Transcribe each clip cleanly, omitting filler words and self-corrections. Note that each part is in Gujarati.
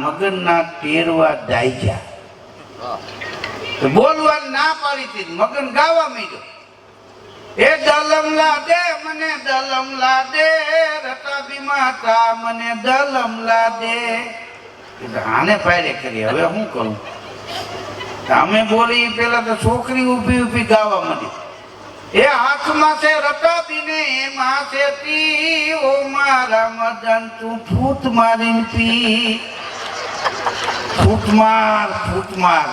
મગનના ટેરવા દાયજા. બોલવા ના પાડી હતી, મગન ગાવા માંડ્યો. એ દલમલા દે મને દલમલા દે, રતાબી માતા મને દલમલા દે. આને પાયરે કરી, હવે શું કરું? અમે બોલી પેલા તો છોકરી ઊભી ઊભી ગાવા માંડી. એ હાથમાં છે રતાબી ને એમાં છે તી, ઓ મારા મદન તું ફૂટ મારીને પી. ફૂટ માર ફૂટ માર.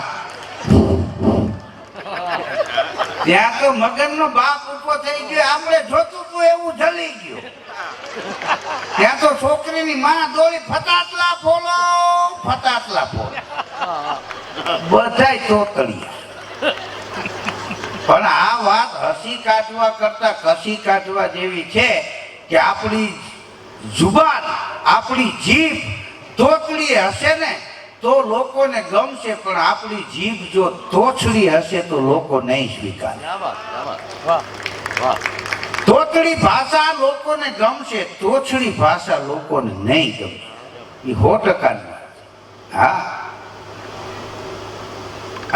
ત્યાં તો મગન નો બાપ ઉભો થઈ ગયો, આપણે જોતું તું એવું જલી ગયું. ત્યાં તો છોકરીની માં દોડી ફટાટલા ફોલો ફટાટલા ફોલો, બધાય તોતળિયા. પણ આ વાત હસી કાઢવા કરતા કસી કાઢવા જેવી છે કે આપણી જુબાન, આપણી જીભ તોતળી હશે ને તો લોકોને ગમશે, પણ આપણી જીભ જો તોછડી હશે તો લોકો નહીં સ્વીકારે. તોછડી ભાષા લોકોને ગમશે, તોછડી ભાષા લોકોને નહીં ગમે. એ 100%ની વાત. હા,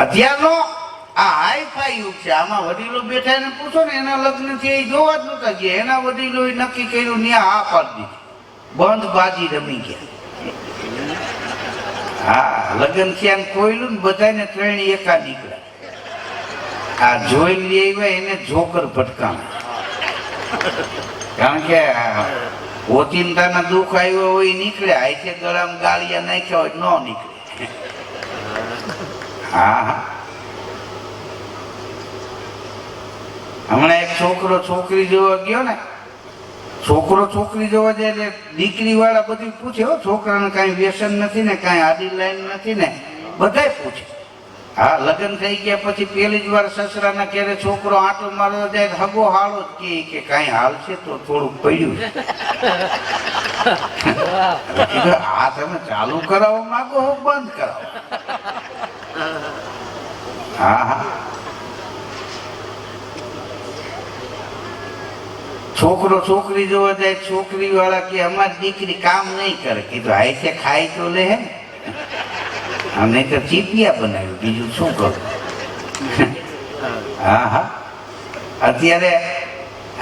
અત્યારનો આ હાઈફાઈ યુગ છે. આમાં વડીલો બેઠા એને પૂછો ને, એના લગ્ન થી એ જોવા જ નતા ગયા. એના વડીલો નક્કી કર્યું, ત્યાં આ પાડી દીધી, બંધ બાજી રમી ગયા. હા, લગ્ન થયા કોયલું ને બધાને 3 એકા નીકળ્યા. આ જોઈ લે એને જોકર ભટકાણા. કારણ કે ઓચિંતાના દુઃખ આવ્યો હોય નીકળે, આઈથે ગળામાં ગાળિયા નાખ્યા હોય ન નીકળે. હા, હમણાં એક છોકરો છોકરી જોવા ગયો ને, છોકરો છોકરી જોવા જાય એટલે દીકરી વાળા બધું પૂછે, હો છોકરાને કાંઈ વ્યસન નથી ને, કાંઈ આડી લાઈન નથી ને, બધાય પૂછે. હા, લગ્ન થઈ ગયા પછી પેલી જ વાર સસરાના ઘેરે છોકરો આંટો મારવા જાય, હગો હાળો જ કે કાંઈ હાલ છે તો થોડુંક પડ્યું છે. આ તમે ચાલુ કરાવવા માંગો હો બંધ કરાવો? હા હા, છોકરો છોકરી જોવા જાય, છોકરી વાળા કે અમારી દીકરી કામ નહીં કરે. કીધું આઈ ખાઈ તો લે હે, અમને તો ચીપિયા બનાવ્યું, બીજું શું કરું? હા હા, અત્યારે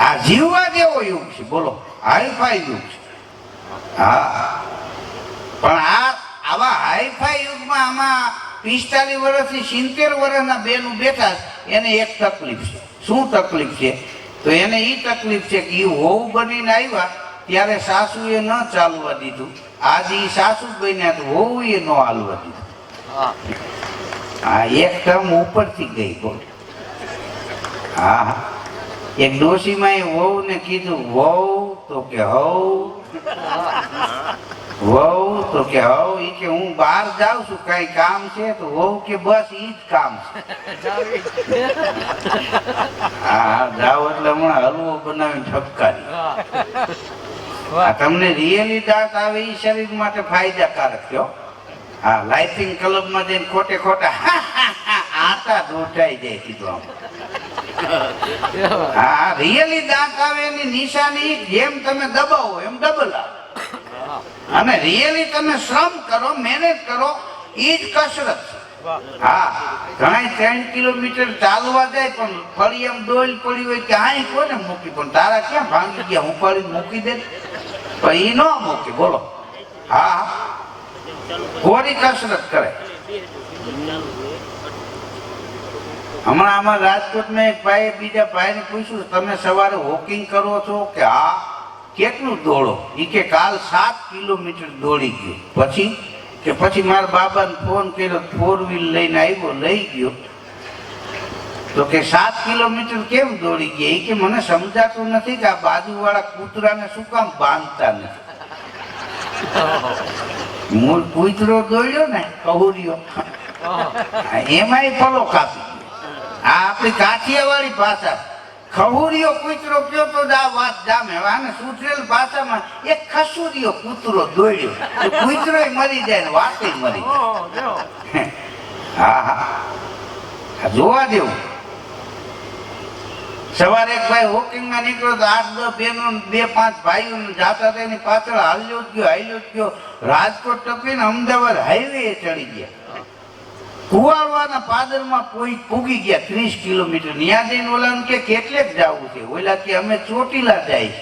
આ જીવવા જેવો યુગ છે, બોલો, હાઈફાઈ યુગ છે. હા, પણ આવા હાઈફાઈ યુગમાં આમાં 45 વર્ષથી 70 વર્ષના બેનું બેઠા, એને એક તકલીફ છે. શું તકલીફ છે? તો એને એ તકલીફ છે કે એ વહુ બનીને આવ્યા ત્યારે સાસુએ ન ચાલવા દીધું. આજે એ સાસુ બન્યા તો વહુએ ન હાલવા દીધું. હા, એક ટર્મ ઉપરથી ગઈ. બોલ. હા હા, એક ડોશીમાં એ વહુ ને કીધું, વહુ તો કે હવ, વહુ તો કે હવ, એ કે હું બહાર જાઉં છું, કઈ કામ છે? તો વહુ કે બસ ઈ જ કામ છે. હા, જાઓ એટલે હમણાં હલવો બનાવીને ઠપકારી. તમને રિયલી દાંત આવે એ શરીર માટે ફાયદાકારક છે. હા, લાઇટિંગ ક્લબમાં જઈને ખોટે ખોટા આટા દોટાઈ જાય કીધું આમ. હા, રિયલી દાંત આવે એની નિશાની જેમ તમે દબાવો એમ ડબલ આવે. અને રિયલી તમે શ્રમ કરો, મહેનત કરો, એ જ કસરત છે. હા, ઘણા 3 કિલોમીટર ચાલવા જાય પણ ફળી એમ ડોલ પડી હોય કે અહીં કોને મૂકી, પણ તારા ક્યાં ભાંગી ગયા, હું ફળી મૂકી દે, પણ એ ન મૂકી. બોલો. હા, કોરી કસરત કરે. હમણાં આમાં રાજકોટમાં એક ભાઈ બીજા ભાઈને પૂછ્યું, તમે સવારે વોકિંગ કરો છો? કે હા. કેટલું દોડો? એ કે કાલ 7 કિલોમીટર દોડી ગયો. પછી મારા બાબાને ફોન કર્યો, 4 વ્હીલ લઈને આવ્યો, લઈ ગયો. તો કે 7 કિલોમીટર કેમ દોડી ગયા? એ કે મને સમજાતું નથી કે આ બાજુવાળા કૂતરાને શું કામ બાંધતા નથી. મૂળ કૂતરો દોડ્યો ને, કહુરિયો, એમાંય પલો કાપી ગયો. આ આપણી કાઠિયાવાડી ભાષા, ખહુરિયો કૂતરો કયો તો આ વાત જામે. આને સુધરેલ ભાષામાં એક ખસુરિયો કૂતરો દોડ્યો, કૂતરો મરી જાય ને વાતે મરી જાય. હા હા, જોવા દેવું. સવારે એક ભાઈ વોકિંગમાં નીકળ્યો તો 8-10 બહેનો 2-5 ભાઈઓ જાતા તેની પાછળ હાલ્યો જ ગયો રાજકોટ ટપીને અમદાવાદ હાઈવે ચડી ગયા કુવાડવાના પાદરમાં પૂગી ગયા 30 કિલોમીટર ત્યાં જઈને ઓલા કે કેટલેક જવું છે ઓલા કે અમે ચોટીલા જાય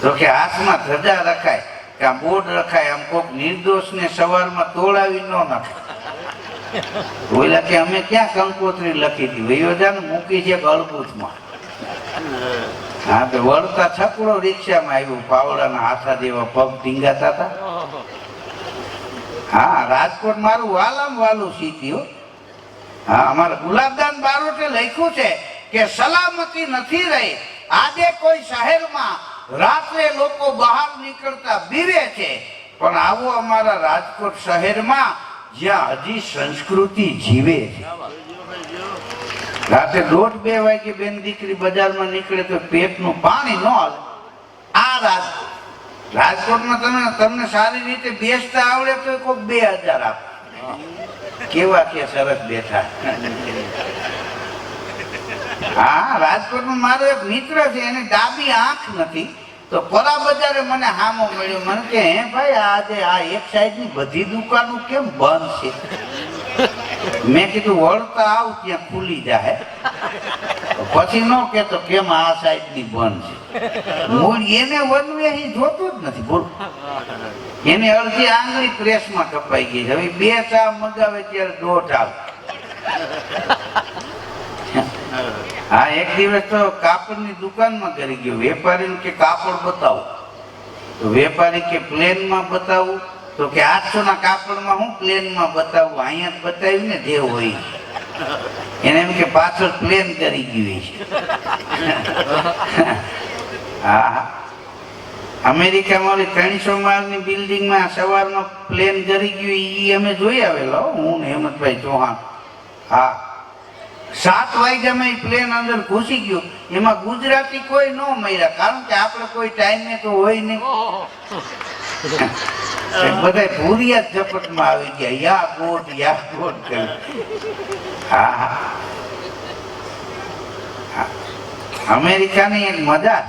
તો કે હાથમાં ધજા રખાય કે આમ બોર્ડ રખાય આમ કોક નિર્દોષ ને સવારમાં તોડાવી ન નાખે ઓલા કે અમે ક્યાં કંકોત્રી લખી હતી વયોજાને મૂકી છે ગળબૂથમાં હા તો વળતા છકડો રિક્ષામાં આવ્યું પાવડાના હાથા જેવા પગ ઢીંગાતા હતા હા રાજકોટ મારું વાલામ વાલું સીધ્યું હા અમારા ગુલાબદાન બારોટે લખ્યું છે કે સલામતી નથી રહી આજે કોઈ શહેરમાં રાત્રે લોકો બહાર નીકળતા બીવે છે પણ આવો અમારા રાજકોટ શહેરમાં જ્યાં હજી સંસ્કૃતિ જીવે છે રાતે 1:30-2 વાગે બેન દીકરી બજારમાં નીકળે તો પેટનું પાણી ન હાલે આ રાજકોટમાં તમને સારી રીતે બેસતા આવડે તો કોઈ 2000 આપે કેવા કે સરસ બેઠા હા રાજકોટમાં મારો એક મિત્ર છે એની ડાબી આંખ નથી તો પરા બજારે મને હામો મળ્યો મને કે હે ભાઈ આજે આ એક સાઈડની બધી દુકાનો કેમ બંધ છે મેં કીધું વળતા આવ ત્યાં ખુલી જાય પછી ન કેતો કેમ આ સાઈડની બંધ છે મૂળ એને વનવે જોતું જ નથી બોલ એને અડધી આંગળી પ્રેસમાં કપાઈ ગઈ હવે 2 ચા મગાવે ત્યારે 1.5 આવે હા એક દિવસ તો કાપડની દુકાનમાં કરી ગયો વેપારી કે કાપડ બતાવો તો વેપારી કે પ્લેનમાં બતાવું તો કે 800 ના કાપડમાં હું પ્લેનમાં બતાવું અહીંયા જ બતાવ્યું ને જે હોય એને એમ કે પાછળ પ્લેન કરી ગયું છે હા અમેરિકામાં ઓલી 300 માળની બિલ્ડિંગમાં સવારમાં પ્લેન કરી ગયું એ અમે જોઈ આવેલા હું ને હેમંતભાઈ ચૌહાણ હા 7 વાગ્યામાં પ્લેન અંદર ઘૂસી ગયું એમાં ગુજરાતી કોઈ ન મળ્યા કારણ કે આપણે કોઈ ટાઈમે તો હોય નહીં બધા ભૂરિયા ઝપટમાં આવી ગયા યા ગોટ કરી હા અમેરિકાની એક મજા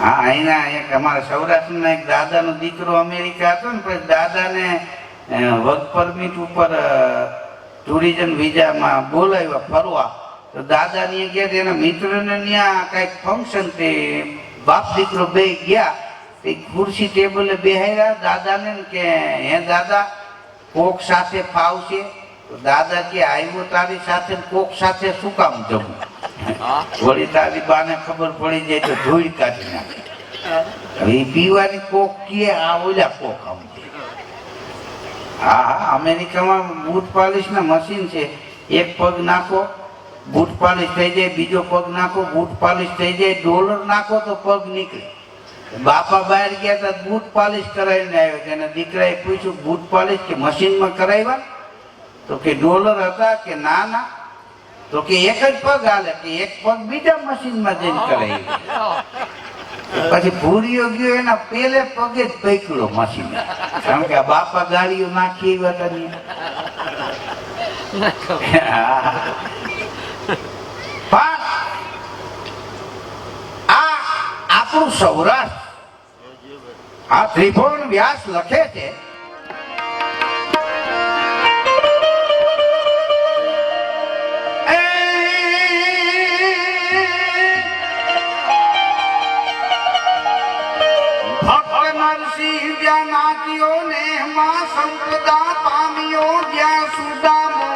હા અહીંના એક અમારા સૌરાષ્ટ્રના એક દાદાનો દીકરો અમેરિકા હતો ને પછી દાદાને વર્ક પરમિટ ઉપર ટુરિઝમ વિઝામાં બોલાવ્યા ફરવા તો દાદા ને ગયા એના મિત્રને ત્યાં કઈક ફંક્શન તે બાપ દીકરો બે ગયા તે ખુરશી ટેબલે બેહાર્યા દાદાને કે હે દાદા કોક સાથે ફાવશે તો દાદા કે આવ્યો તારી સાથે કોક સાથે શું કામ જવું વળી તારી બાને ખબર પડી જાય તો ધૂળ કાઢી નાખે હવે પીવાની કોક કે આ ઓલા કોક આમ હા અમેરિકામાં બૂટ પાલિશ ના મશીન છે એક પગ નાખો બૂટ પાલિશ થઈ જાય બીજો પગ નાખો બૂટ પાલિશ થઈ જાય ડોલર નાખો તો પગ નીકળે બાપા બહાર ગયા હતા બૂટ પાલિશ કરાવીને આવ્યો કે એના દીકરાએ પૂછ્યું બૂટ પાલિશ કે મશીનમાં કરાવ્યા તો કે ડોલર હતા કે ના તો કે એક જ પગ હાલે કે એક પગ બીજા મશીનમાં જઈને કરાવી પછી ભૂરીઓ ગયો એના પેલે પગે જ પૈકડો મશીન કારણ કે આ બાપા ગાડીઓ નાખી આવ્યા પણ આ આપણું સૌરાષ્ટ્ર આ ત્રિભુવન વ્યાસ લખે છે સંપદા પામ્યો જ્યાં સુદામો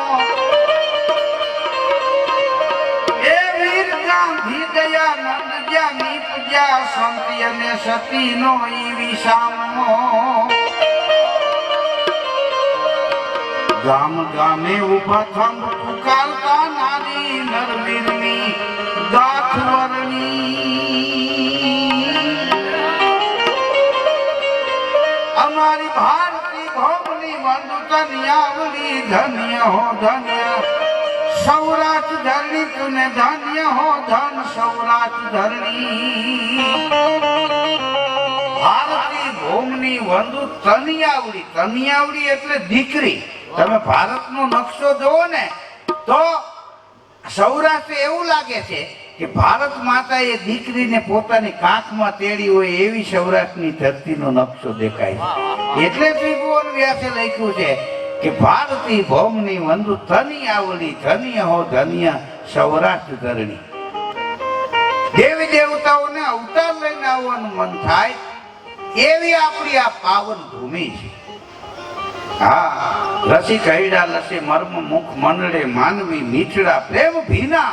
એ વીર ગાંધી દયાનંદ જ્યાં નીપજ્યા સંતી અને સતીનો ઈ વિસામો ગામ ગામે ઉભા થંભ પુકારતા નારી નરવીરની ગાથવરની અમારી ભારતી ભોમની વંદુ ધન્યાવલી ધન્ય હો ધન્ય સૌરાષ્ટ્ર ધરણી તુને ધન્ય હો ધન સૌરાષ્ટ્ર ધરણી ભારતી ભોમની વંદુ તનિયાવડી એટલે દીકરી તમે ભારતનો નકશો જોવો ને તો સૌરાષ્ટ્ર એવું લાગે છે કે ભારત માતાએ દીકરીને પોતાની કાંખમાં તેડી હોય એવી સૌરાષ્ટ્રની ધરતીનો નકશો દેખાય છે. એટલે ત્રિભુવન વ્યાસે લખ્યું છે કે ભારતી ભૌમની વંદુ ધની આવડી ધન્ય હો ધન્ય સૌરાષ્ટ્ર ધરણી. દેવી દેવતાઓને અવતાર લઈને આવવાનું મન થાય એવી આપણી આ પાવન ભૂમિ છે. હા, રસી કહીડા લસે મર્મ મુખ મંડળે માનવી મીઠડા પ્રેમ ભીના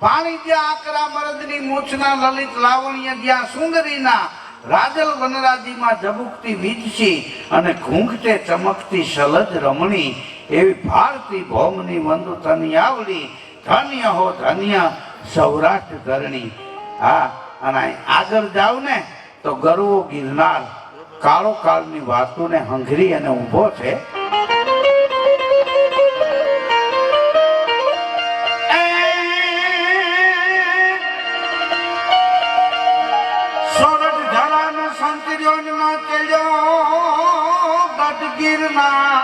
પાણી જ્યાં આકરા મરદની મૂછના લલિત લાવણ્ય જ્યાં સુંદરીના રાજલ વનરાજીમાં ઝબુકતી વીજસી અને ઘૂંઘટે ચમકતી સલજ રમણી એવી ભારતી ભૌમની વંદુ તની આવડી ધન્ય હો ધન્ય સૌરાષ્ટ્ર ધરણી. હા, અને આગળ જાવ ને તો ગરવો ગિરનાર કાળો કાળની વાતોને હંઘરી અને ઊભો છે. સોરઠ ધરાનો સંતર્યોનો ચડ્યો ગઢ ગિરનાર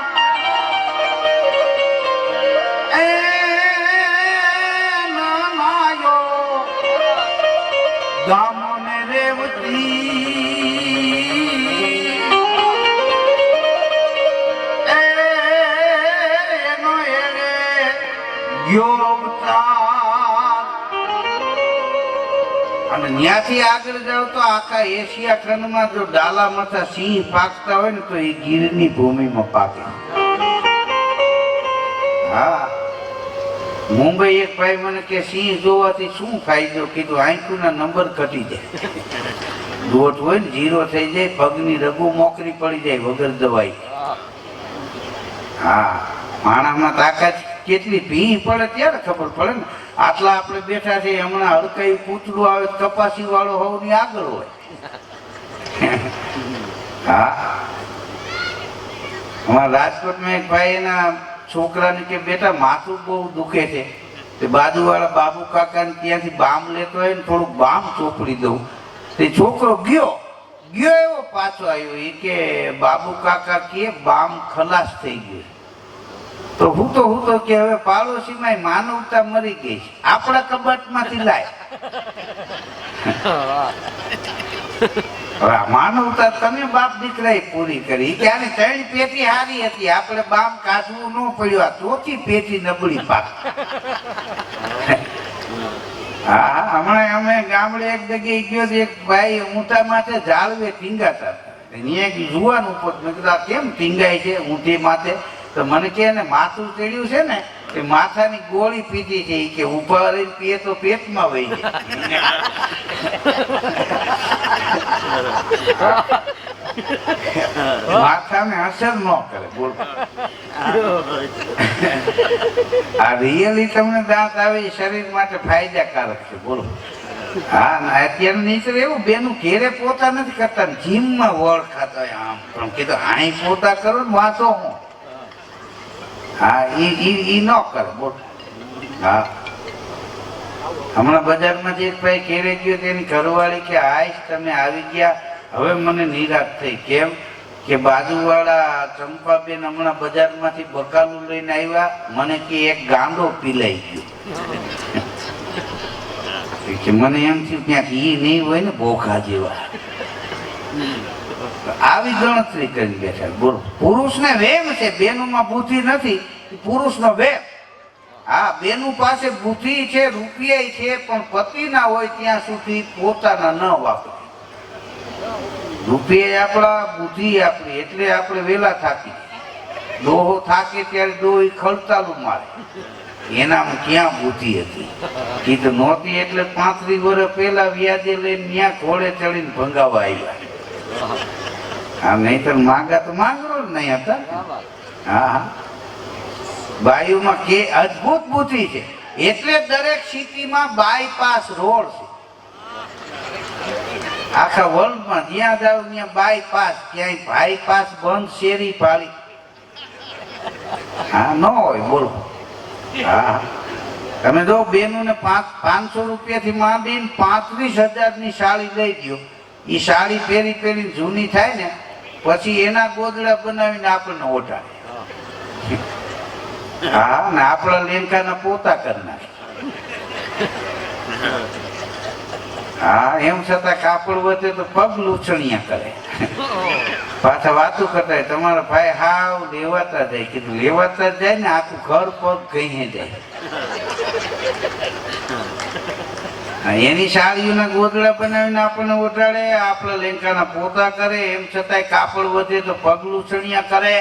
નાનાયો ગામોને રેવતી અને ત્યાંથી આગળ જાવ તો આખા એશિયા ખંડમાં જો ડાલા માથા સિંહ પાકતા હોય ને તો એ ગીરની ભૂમિમાં પાકે. હા, મુંબઈ એક ભાઈ મને કે સિંહ જોવાથી શું ફાયદો? કીધું આંખના નંબર ઘટી જાય, દોટ હોય ને 0 થઈ જાય, પગની રગુ મોકરી પડી જાય વગર દવાઈ. હા, માણામાં તાકાત કેટલી ભીં પડે ત્યારે ખબર પડે ને. આટલા આપણે બેઠા છે, હમણાં હડકાઈ પૂતળું આવે કપાસી વાળો હોવની આગળ હોય. હા, અમારા રાજકોટમાં એક ભાઈ એના છોકરાને કે બેટા માથું બહુ દુખે છે, તે બાજુવાળા બાબુ કાકાને ત્યાંથી બામ લેતો હોય ને થોડુંક બામ ચોપડી દઉં. તે છોકરો ગયો એવો પાછો આવ્યો. એ કે બાબુ કાકા કે બામ ખલાસ થઈ ગયો. તો હું તો કે હવે પાડોશીમાં માનવતા મરી ગઈ છે, આપણા કબાટમાંથી લાય. હવે માનવતા તમે બાપ દીકરાએ પૂરી કરી. કે આની 3 પેટી હારી હતી, આપણે બામ કાઢવું ન પડ્યું, આ 4થી પેટી નબળી પાક. હા, હમણાં અમે ગામડે એક જગ્યાએ ગયો, એક ભાઈ ઊંટા માથે ઝાડવે ટીંગાતા હતા. જુવાન ઉપર મેં કીધું કેમ ટીંગાય છે ઊંટી માથે? તો મને કે માથું ચડ્યું છે ને એ માથાની ગોળી પીધી છે. કે ઉભા રહીને પીએ તો પેટમાં વહી જાય, માથાને અસર ન કરે. બોલ, આ રિયલી તમને દાંત આવે એ શરીર માટે ફાયદાકારક છે. બોલો. હા, અત્યારે નીચે એવું બેનું ઘેરે પોતા નથી કરતા, જીમમાં વળ ખાતા હોય. આમ પણ કીધું અહીં પોતા કરો ને વાંચો હું. હા, ઈ ન કરે. બોલ. હા, હમણાં બજારમાંથી એક ભાઈ ઘેરે ગયો, તેની ઘરવાળી કે આઈશ તમે આવી ગયા, હવે મને નિરાશ થઈ. કેમ? કે બાજુવાળા ચંપાબેન હમણાં બજારમાંથી બકાલું લઈને આવ્યા, મને કે એક ગાંડો પીલાઈ ગયો. કે મને એમ થયું ત્યાંથી ઈ નહીં હોય ને બોખા જેવા. આવી ગણતરી કરી બેઠા. બોલો, પુરુષને વેમ છે, બેનુમાં બુદ્ધિ નથી, પુરુષનો વેમ. હા, બેનું પાસે બુદ્ધિ છે, રૂપિયા છે, પણ પતિ ના હોય ત્યાં સુધી પોતાના ન વાપરે. રૂપિયા આપણા, બુદ્ધિ આપણી, એટલે આપણે વેલા થાકી. દોહો થાકે ત્યારે દોહી ખડતાલું મારે. એનામાં ક્યાં બુદ્ધિ હતી? કીધું નહોતી એટલે 35 વર્ષ પહેલા વ્યાજે લઈને ત્યાં ઘોડે ચડીને ભંગાવા આવ્યા. હા, નહીતર માંગા તો માંગરો જ નહીં હતા. હા, બાયુમાં કે અદભુત બુદ્ધિ છે. એટલે દરેક સિટીમાં બાયપાસ રોડ છે. આખા વર્લ્ડમાં જ્યાં જાવ ત્યાં બાયપાસ, ક્યાંય બાયપાસ બંધ શેરી પાડી. હા, ન હોય. બોલો. હા, તમે જો બેનું ને 500 રૂપિયાથી માંડીને 35,000 ની સાડી લઈ ગયો. એ સાડી પહેરી પહેરીને જૂની થાય ને પછી એના ગોદડા બનાવીને આપણને ઓઢાડે. હા, ને આપણા લેંકાના પોતા કરી નાખે. હા, એમ છતાં કાપડ વધે તો પગ લૂછણિયા કરે. પાછા વાતું કરતા હોય, તમારા ભાઈ હાવ લેવાતા જાય. કીધું લેવાતા જાય ને આખું ઘર પગ કઈ જાય. એની સાડીઓના ગોદડા બનાવીને આપણને ઓટાડે, આપણા લેંકાના પોતા કરે. એમ છતાંય કાપડ વધે તો પગ લૂછણિયા કરે.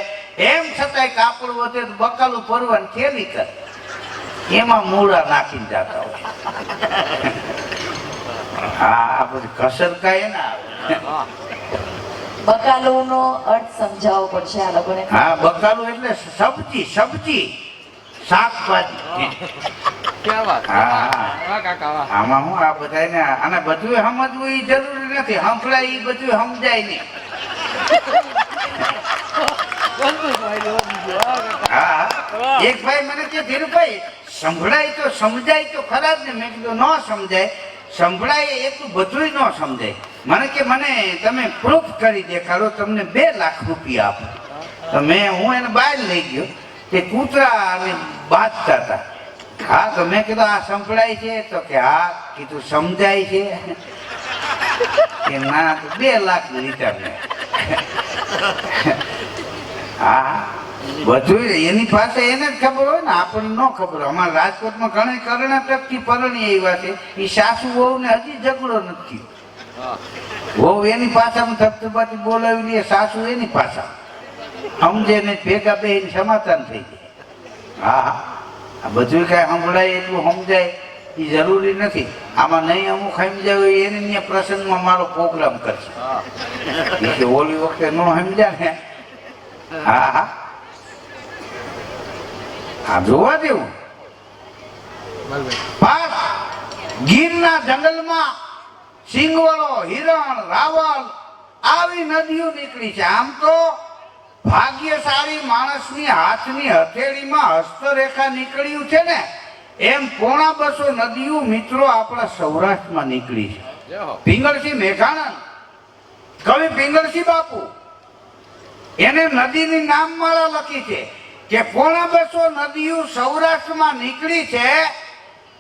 એમ છતાંય કાપડ વધે તો બકાલું ભરવાની થેલી કરે. એમાં મૂળા નાખીને જતા હોય. હા, આ બધી કસર કાંઈ ના આવે. બકાલુનો અર્થ સમજાવવો પડશે આ લોકોને. હા, બકાલું એટલે સબ્જી, સબ્જી, શાકભાજી. આમાં હું આ બધાને આને બધું સમજવું એ જરૂરી નથી. સંભળાય એ બધું સમજાય નહીં. હા, એક ભાઈ મને કે ધીરુભાઈ સંભળાય તો સમજાય તો ખરા જ ને. મેં કીધું ન સમજાય, સંભળાય એટલું બધું ન સમજાય. મને કે મને તમે પ્રૂફ કરી દેખાડો, તમને 2 લાખ રૂપિયા આપો. તો હું એને બહાર લઈ ગયો કે કૂતરા અને બાંધતા હતા. હા, તો મેં કીધું આ સંભળાય છે? તો કે હા. કીધું સમજાય છે? કે ના. તો 2 લાખ લીધા મેં. હા, બધું એની પાસે એને જ ખબર હોય ને, આપણને ન ખબર હોય. અમારા રાજકોટમાં ઘણી કર્ણાટકથી પરણી આવ્યા છે. એ સાસુ વહુ ને હજી ઝઘડો નથી. વહુ એની પાછામાં ધબધબાથી બોલાવી લે, સાસુ એની પાછા સમજે ને ભેગા બે સમાધાન થઈ જાય. હા હા, આ બધું કાંઈ સંભળાય એટલું સમજાય એ જરૂરી નથી. આમાં નહીં અમુક સમજાય હોય એને પ્રસંગમાં મારો પ્રોગ્રામ કરશે. એટલે ઓલી વખતે ન સમજ્યા ને. હા હા, આ જોવા જેવું. ગીરના જંગલમાં સિંગવડો, હિરણ, રાવલ આવી નદીઓ નીકળી છે. આમ તો ભાગ્યશાળી માણસની હાથની હથેળીમાં હસ્તરેખા નીકળ્યું છે ને, એમ 250 નદીઓ મિત્રો આપણા સૌરાષ્ટ્રમાં નીકળી છે. પિંગળસિંહ મેઘાણંદ, કવિ પિંગળસિંહ બાપુ, એને નદીની નામમાળા લખી છે કે 250 નદીઓ સૌરાષ્ટ્રમાં નીકળી છે.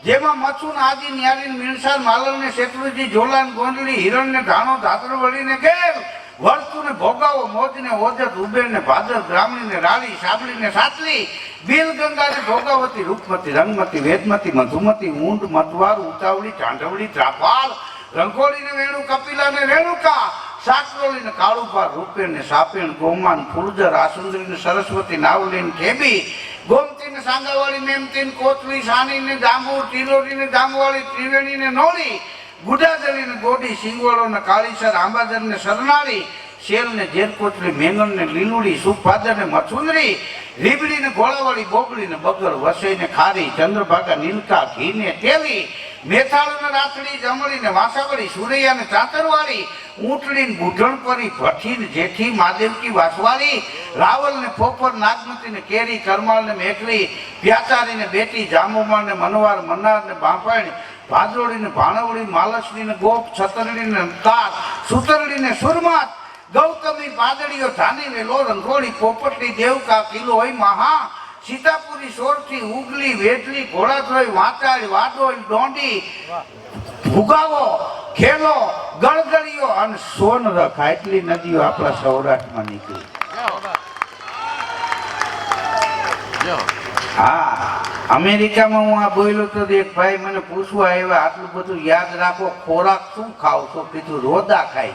જેમાં મચુન, આદિ, ન્યારી, મીણસાર, માલણ ને શેત્રુજી, જોલાન, ગોંડલી, હિરણ ને ધાણો, ધાતરવળી ને ગેલ, વર્તુ ને ભોગાવો, મોજ ને ઓજત, ઉબેર ને ભાદર, બ્રાહ્મણી ને રાળી, સાબળી ને સાતલી, બિલ, ગંગા ને ભોગાવતી, રૂપમતી, રંગમતી, વેદમતી, મધુમતી, ઊંડ, મતવાર, ઉતાવળી, ચાંદવડી, ત્રાપાલ, રંગોળી ને વેણુ, કપિલા ને રેણુકા, સાકરોળી ને કાળુભા, રૂપેણ ને સાપેણ, ગોમાન, ફૂલજર, આસુંદરી ને સરસ્વતી, નાવલી ને ઠેબી, ગોમતી ને સાંગાવાળી, મેમતી ને કોતલી, સાની ને જાંબુ, ટીલોરી ને જાંબુવાળી, ત્રિવેણી ને નોળી, ગુડાજળી ને ગોડી, સિંગવડો ને કાળીસર, આંબાજર ને સરનાળી, શેલ ને જેરકોટલી, મેંગણ ને લીલુડી, સુખપાદર ને મથુંદરી, રીબડી ને ગોળાવાળી, બોગડી ને બગર, વસઈ ને ખારી, ચંદ્રભાગા, નીલકા, ઘી ને તેલી, મેથાળું ને રાતડી, જમણી ને વાસાવળી, સુરૈયા ને ચાતરવાળી, ઊંટડી ને બુઢણપરી, ભઠ્ઠી ને જેઠી, મહાદેવકી વાસવાળી, રાવલ ને પોપર, નાગમતી ને કેરી, કરમાળ ને મેઘલી, પ્યાચારી ને બેટી, જામુમાળ ને મનવાર, મન્નાર ને બાંપાણી, ભાદરોડી ને ભાણવડી, માલસડી ને ગોપ, છતરડી ને તાર, સુતરડી ને સુરમાત, ગૌતમી, પાદડીઓ, ધાની વેલો, રંગોળી, પોપટલી, દેવકા, કિલો હોય મહા, સીતાપુરી, સોરઠી, ઉગલી, વેટલી, ઘોડાધોઈ, વાંચાળ, વાડોળ, ડોંડી, ભૂગાવો, ખેલો, ગળગળીઓ અને સોનરખા, એટલી નદીઓ આપણા સૌરાષ્ટ્રમાં નીકળી. હા, અમેરિકામાં હું આ બોલ્યો તો એક ભાઈ મને પૂછવા આવ્યા, આટલું બધું યાદ રાખો, ખોરાક શું ખાવ છો? કીધું રોદા ખાય.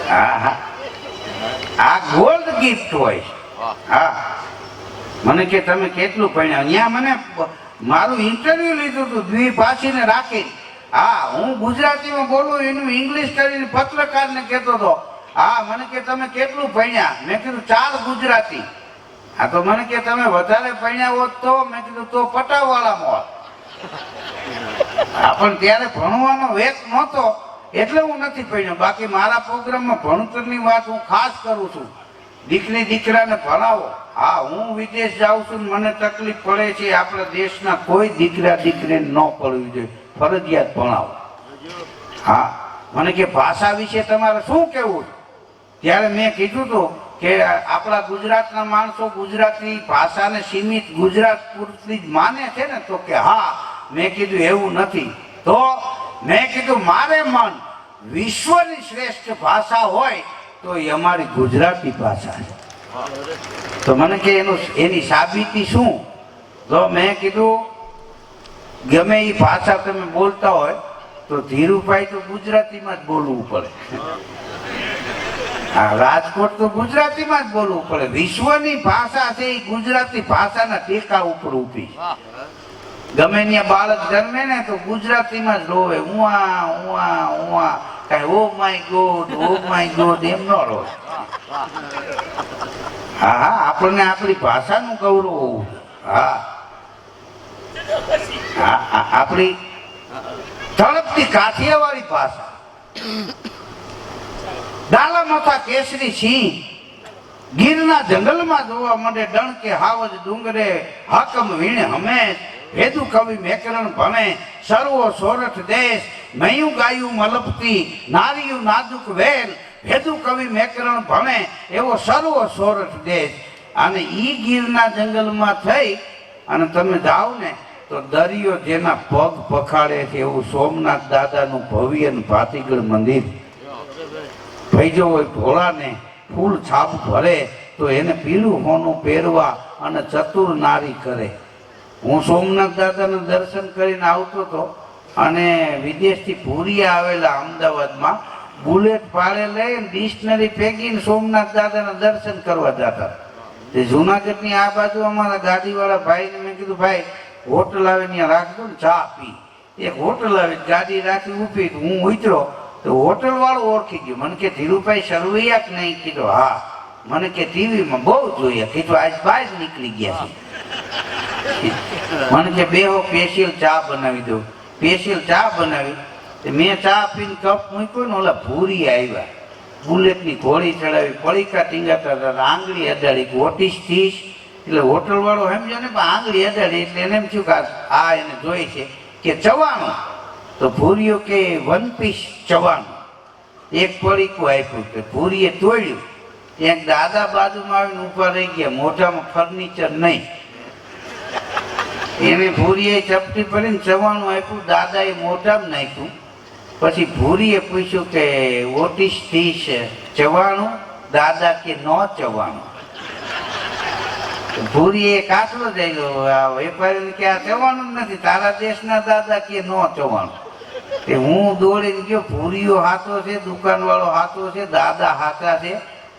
હા હા, આ ગોલ્ડ ગિફ્ટ હોય. હા, મને કે તમે કેટલું ભણ્યા? ત્યાં મને મારું ઇન્ટરવ્યુ લીધું હતું દ્વિભાષીને રાખી. હા, હું ગુજરાતીમાં બોલું એનું ઇંગ્લિશ કરીને પત્રકારને કહેતો હતો. હા, મને કે તમે કેટલું ભણ્યા? મેં કીધું 4 ગુજરાતી. હા, તો મને કે તમે વધારે ભણ્યા હોત તો? મેં કીધું તો પટાવાળામાં હોત. હા, પણ ત્યારે ભણવાનો વેગ નહોતો એટલે હું નથી ભણ્યો. બાકી મારા પ્રોગ્રામમાં ભણતરની વાત હું ખાસ કરું છું. દીકરી દીકરાને ભણાવો. હા, હું વિદેશ જાઉં છું, મને તકલીફ પડે છે. આપણા દેશના કોઈ દીકરા દીકરીને ન પડવી જોઈએ, ફરજિયાત ભણાવો. હા, મને કે ભાષા વિશે તમારે શું કહેવું? ત્યારે મેં કીધું હતું કે આપણા ગુજરાતના માણસો ગુજરાતી ભાષાને સીમિત ગુજરાત પૂરતી જ માને છે ને? તો કે હા. મેં કીધું એવું નથી. તો મેં કીધું મારે મન વિશ્વની શ્રેષ્ઠ ભાષા હોય તો એ અમારી ગુજરાતી ભાષા છે. તો મને કે એની સાબિતી શું? તો મેં કીધું ગમે એ ભાષા તમે બોલતા હોય તો ધીરુભાઈ તો ગુજરાતીમાં જ બોલવું પડે. હા, રાજકોટ તો ગુજરાતીમાં જ બોલવું પડે. વિશ્વની ભાષા છે એ ગુજરાતી ભાષાના ટેકા ઉપર ઊભી છે. ગમે ત્યાં બાળક જન્મે ને તો ગુજરાતીમાં જ રોવે, ઉવા ઉવા ઉવા, કઈ ઓ માય ગોડ એમ ન રોવે. હા હા, આપણને આપણી ભાષાનું ગૌરવ હોવું. હા હા, આપણી તળપતી કાઠિયાવાડી ભાષા. ડાલા માથા કેસરી સિંહ ગીરના જંગલમાં જોવા મળે, ડણકે હાવજ ડુંગરે હાકમ વીણે હમેશ, વેદુ કવિ મેકરણ ભણે, સર્વો સોરઠ દેશ, મયું ગાયું મલપતી, નારિયું નાજુક વેલ, વેદુ કવિ મેકરણ ભણે, એવો સર્વો સોરઠ દેશ. અને ઈ ગીરના જંગલમાં થઈ અને તમે જાઓ ને તો દરિયો જેના પગ પખાડે છે એવું સોમનાથ દાદાનું ભવ્ય ભાતીગળ મંદિર. ભૈજો હોય ભોળાને ફૂલ છાપ ભરે તો એને પીળું હોનું પહેરવા અને ચતુર નારી કરે. હું સોમનાથ દાદાના દર્શન કરીને આવતો હતો અને વિદેશથી ભૂરિયા આવેલા અમદાવાદમાં બુલેટ ભાડે લઈને ડિક્શનરી ફેંકીને સોમનાથ દાદાના દર્શન કરવા જતા. તે જુનાગઢની આ બાજુ અમારા ગાડીવાળા ભાઈને મેં કીધું ભાઈ હોટલ આવે ત્યાં રાખજો ને, ચા પી. એક હોટલ આવી ગાડી રાખી ઊભી, હું ઉતરો તો હોટલ વાળો ઓળખી ગયો. મને કે ધીરુભાઈ સરવૈયા કે નહીં? કીધું હા. મને કે ટીવીમાં બહુ જોઈએ. કીધું આજ બહાર નીકળી ગયા છે. મને કે બેહો સ્પેશિયલ ચા બનાવી દઉં. સ્પેશિયલ ચા બનાવી. મેં ચા પીને કપ મૂક્યો ને ઓલા ભૂરી આવ્યા, બુલેટની ઘોડી ચડાવી, પડીકા ટીંગાતા, આંગળી અડાડી, ઓટીસ થીશ. એટલે હોટલ વાળો સમજો ને આંગળી અડાડી એટલે એને એમ થયું કે આ એને જોઈ છે કે ચવાણું. તો ભૂરીઓ કે 1 પીસ ચવાણું. એક પડીકું આપ્યું કે ભૂરીએ તોડ્યું. ત્યાં દાદા બાજુમાં આવીને ઊભા રહી ગયા, મોઢામાં ફર્નિચર નહીં. એને ભૂરીએ ચપટી પડીને ચવાણું આપ્યું, દાદાએ મોઢામાં નાખ્યું. પછી ભૂરીએ પૂછ્યું કે ઓટીસ થીશ ચવાણું? દાદા કે નો ચવાણું. ભૂરીએ કાચલો જઈલો વેપારી કે આ ચવાણું જ નથી, તારા દેશના દાદા કે નો ચવાણું. તે હું દોડીને ગયો, ભૂરીઓ હાથો છે, દુકાન વાળો હાથો છે, દાદા હાથા છે.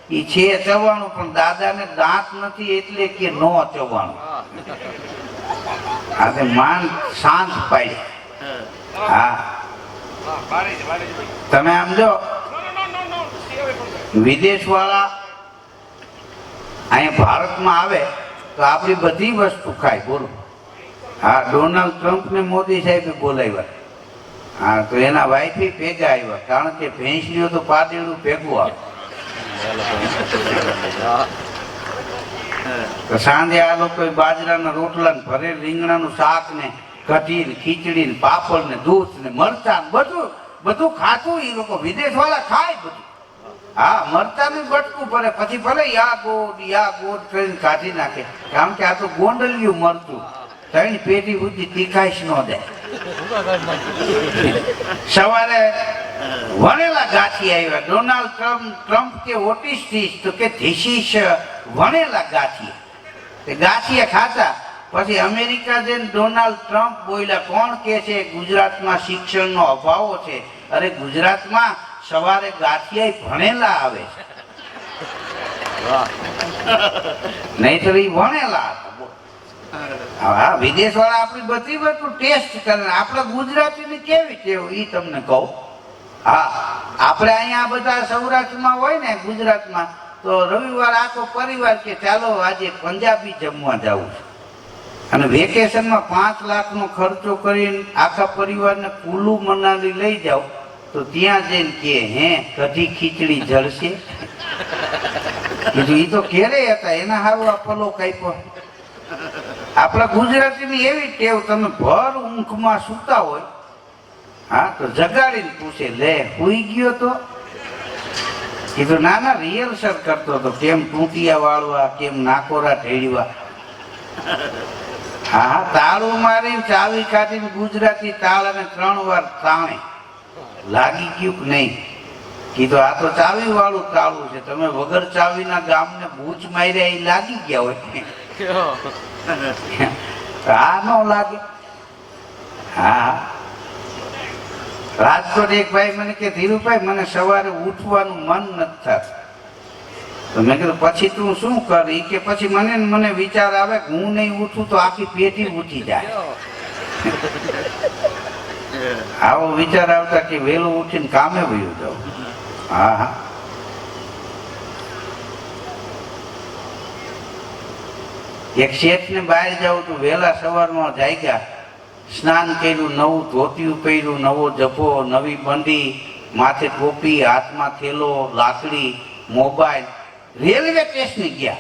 એ છે ચવાણું પણ દાદાને દાંત નથી એટલે કે નો ચવાણું. આ માન શાંત પાડી. હા, તમે આમ જો વિદેશ વાળા અહીંયા ભારતમાં આવે તો આપણી બધી વસ્તુ ખાય. બોલો. હા, ડોનાલ્ડ ટ્રમ્પ ને મોદી સાહેબે બોલાવ્યા. હા, તો એના વાઈફે ભેગા આવ્યા, કારણ કે ભેંસડીઓ તો પાદેડું ભેગું આવે. તો સાંજે આ લોકો બાજરાના રોટલા ને ભરે રીંગણાનું શાક ને કઢી ને ખીચડી ને પાપડ ને દૂધ ને મરચાં બધું બધું ખાતું. એ લોકો વિદેશ વાળા ખાય બધું. હા, મરચાનું બટકું ભરે, પછી ભલે યા ગોડ કરીને કાઢી નાખે, કારણ કે આ તો ગોંડલિયું મરતું 3 પેટી સુધી તીખાઈશ ન દે. સવારે વણેલા ગાંઠી આવ્યા. ડોનાલ્ડ ટ્રમ્પ કે ઓટીસ થીશ? તો કે ધીસ ઇઝ વણેલા ગાંઠિયા. ગાંઠિયા ખાતા. પછી અમેરિકા જઈને ડોનાલ્ડ ટ્રમ્પ બોલ્યા, કોણ કે છે ગુજરાતમાં શિક્ષણનો અભાવ છે? અરે ગુજરાતમાં સવારે ગાંઠિયા ભણેલા આવે છે, નહીં તો એ ભણેલા હતા. હા, વિદેશ વાળા આપણી બધી વસ્તુ ટેસ્ટ કરે. આપણે ગુજરાતીની કેવી ટેવ એ તમને કહું. હા, આપણે અહીંયા બધા સૌરાષ્ટ્રમાં હોય ને, ગુજરાતમાં તો રવિવાર આખો પરિવાર કે ચાલો આજે પંજાબી જમવા જવું છે. અને વેકેશનમાં 5 લાખનો ખર્ચો કરીને આખા પરિવારને કુલ્લુ મનાલી લઈ જાઓ તો ત્યાં જઈને કે હે કઢી ખીચડી જળશે? કીધું એ તો ઘેરે હતા, એના હારું આ પલો કાપ્યો. આપણા ગુજરાતીની એવી ટેવ, તમે ભર ઊંઘમાં સૂતા હોય, હા, તો જગાડીને પૂછે લે હુઈ ગયો તો? કીધું ના ના રિહર્સલ કરતો હતો, કેમ ટૂંટિયા વાળવા, કેમ નાકોરા ઢેળવા. હા, તાળું મારીને ચાવી કાઢીને ગુજરાતી તાળ અને 3 વાર તાણે લાગી ગયું કે નહીં. કીધું આ તો ચાવી વાળું તાળું છે, તમે વગર ચાવીના ગામને બૂચ માર્યા એ લાગી ગયા હોય. આ ન લાગે. હા, રાજકોટ એક ભાઈ મને કે ધીરુભાઈ મને સવારે ઉઠવાનું મન નથી થતું. તો મેં કીધું પછી તું શું કર? ઈ કે પછી મને વિચાર આવે કે હું નહીં ઉઠું તો આખી પેઢી ઉઠી જાય. આવો વિચાર આવતા કે વહેલું ઉઠીને કામે વયું જાઉં. હા હા, એક શેઠ ને બહાર જાઉં તો વહેલા સવારમાં જાગ્યા, સ્નાન કર્યું, નવું ધોતિયું પહેર્યું, નવો જભો, નવી બંડી, માથે ટોપી, હાથમાં થેલો, લાકડી, મોબાઈલ. રેલવે સ્ટેશને ગયા.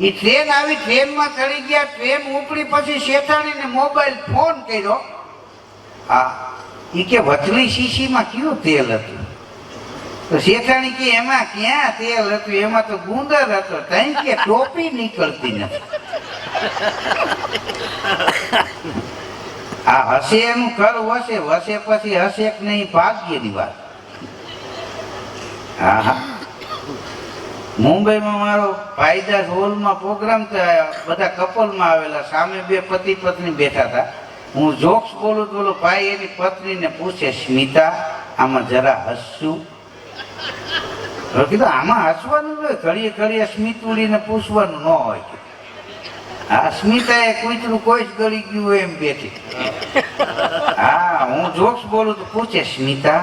એ ટ્રેન આવી, ટ્રેનમાં ચડી ગયા. ટ્રેન ઉપડી પછી શેઠાણીને મોબાઈલ ફોન કર્યો. હા, એ કે વચલી શીશીમાં કયું તેલ હતું? તો શેઠાણી કે એમાં ક્યાં તેલ હતું, એમાં તો ગુંદર હતો. તઈ કે ટોપી નીકળતી નથી. આ હસે એનું ઘર વસે, વસે પછી હસે કે નહીં ભાગ્યની વાત. હા હા, મુંબઈમાં મારો ભાઈદાસ હોલમાં પ્રોગ્રામ થયો, બધા કપલમાં આવેલા, સામે 2 પતિ પત્ની બેઠા હતા. હું જોક્સ બોલું તો બોલો, ભાઈ એની પત્નીને પૂછે, સ્મિતા આમાં જરા હસશું? કીધું આમાં હસવાનું હોય, ઘડીએ ઘડીએ સ્મિતુડીને પૂછવાનું ન હોય. હા, સ્મિતા એ કૂતરું કોઈ જ ગળી ગયું હોય એમ બેઠી. હા, હું જોક્સ બોલું તો પૂછે, સ્મિતા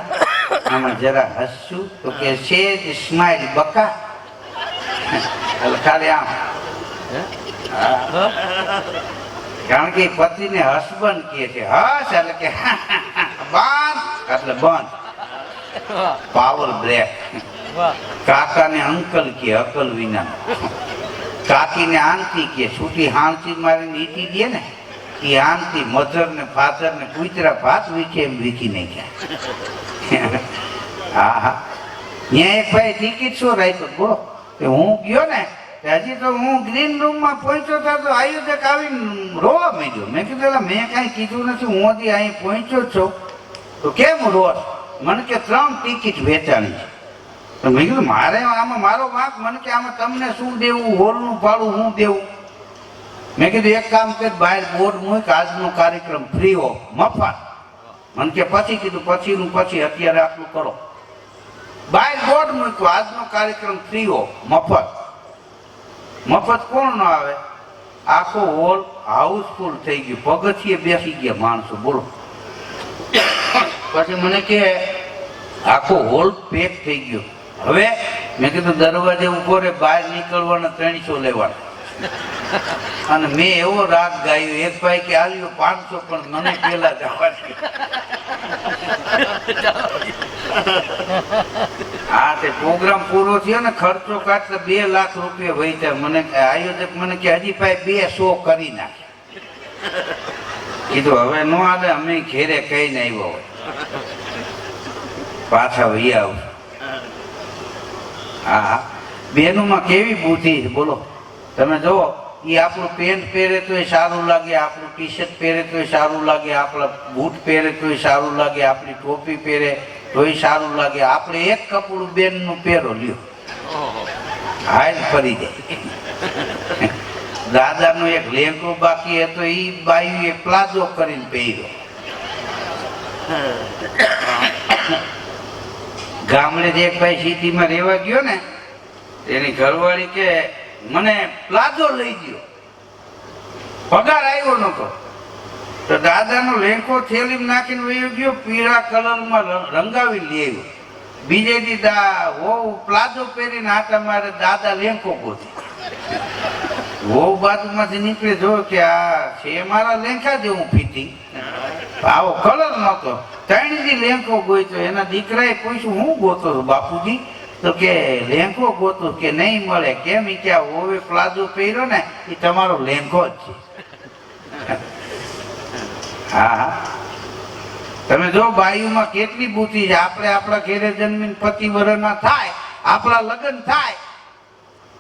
આમાં જરા હસશું? તો કે છે સ્માઈલ બકા. ખાલી આમ. કારણ કે પતિને હસબન્ડ કહે છે. હસ એટલે કે બંધ એટલે બંધ. Power break. કાકાને અંકલ કે અકલ વિના. કાકીને આંટી કે છૂટી હાંચી મારીને ઈટી દે ને એ આંટી. મધર ને ફાધર ને કુતરા ભાત વીખે એમ વીખી નાખ્યા. હા હા, ત્યાં એક ભાઈ ટિકિટ શું રાખ્યો બોલો. હું ગયો ને હજી તો હું ગ્રીન રૂમમાં પહોંચ્યો તો આયોજક આવીને રોવા માંડ્યો. મેં કીધું મેં કાંઈ કીધું નથી, હું હજી અહીં પહોંચ્યો છું. તો કેમ રોજ? મને કે 3 ટિકિટ વેચાણી છે. તો મેં કીધું મારે આમાં મારો વાંક. મને કે આમાં તમને શું દેવું, હોલનું ભાડું હું દેવું? મેં કીધું એક કામ કર, બહાર બોર્ડ મૂક, આજનો કાર્યક્રમ ફ્રી ઓફ, મફત. મને કે પછી કીધું પછીનું પછી, અત્યારે આટલું કરો. બહાર બોર્ડ મૂક્યું, આજનો કાર્યક્રમ ફ્રી ઓફ, મફત. મફત કોણ ન આવે? આખો હોલ હાઉસફુલ થઈ ગયું, પગથિયે બેસી ગયા માણસો બોલો. પછી મને કે આખો હોલ પેક થઈ ગયો. હવે મેં કીધું દરવાજે ઉભો રે, બહાર નીકળવાના 300 લેવાના. અને મેં એવો રાગ ગાયો, એક ભાઈ કે આલ્યો 500, પણ મને પેલા જવા. હા, તે પ્રોગ્રામ પૂરો થયો ને, ખર્ચો કાઢતા 2 લાખ રૂપિયા વહીતા. મને આયોજક મને કે હજી ભાઈ 2 શો કરી નાખે. કીધું હવે નો હાલે, અમે ઘેરે કહીને આવ્યો હોય, પાછા વહી આવું. હા હા, બેનુમાં કેવી બુદ્ધિ બોલો. તમે જુઓ, એ આપણું પેન્ટ પહેરે તોય સારું લાગે, આપણું ટી શર્ટ પહેરે તોય સારું લાગે, આપણા બૂટ પહેરે તોય સારું લાગે, આપણી ટોપી પહેરે તોય સારું લાગે. આપણે એક કપડું બેનનું પહેરો લ્યો, હાલ ફરી જાય. દાદાનો એક લેંઘો બાકી હતો, એ બાઈએ પ્લાઝો કરીને પહેર્યો. ગામડે એક ભાઈ સિટીમાં રહેવા ગયો ને, એની ઘરવાળી કે મને પ્લાઝો લઈ ગયો, પગાર આવ્યો નતો. તો દાદાનો લેંઘો થેલીમાં નાખીને વયો ગયો, પીળા કલરમાં રંગાવી લઈ આવ્યો. બીજે દી વહુ પ્લાઝો પહેરીને આટા મારે, દાદા લેંઘો ગોતી. વહુ બાજુમાંથી નીકળે, જો કે આ છે મારા લેંઘા જેવું ફીટી, આવો કલર નતો. 3 દી લેંઘો ગોતો. એના દીકરાએ પૂછ્યું, હું ગોતો છું બાપુજી? તો કે લેંઘો ગોતો. કે નહીં મળે. કેમ? એ કે હોવે પ્લાઝો પહેર્યો ને એ તમારો લેંઘો જ છે. હા હા, તમે જો બાયુમાં કેટલી બુદ્ધિ છે. આપણે આપણા ઘેરે જન્મીને 25 વર્ષના થાય આપણા લગ્ન થાય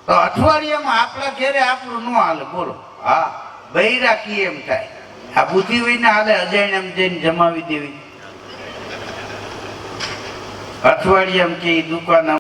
તો અઠવાડિયામાં આપણા ઘેરે આપણું ન હાલે બોલો. હા, બૈરા કી એમ થાય. આ બુદ્ધિ હોય ને હાલે અજાણ્યામાં જઈને જમાવી દેવી. અઠવાડિયામાં કે દુકાન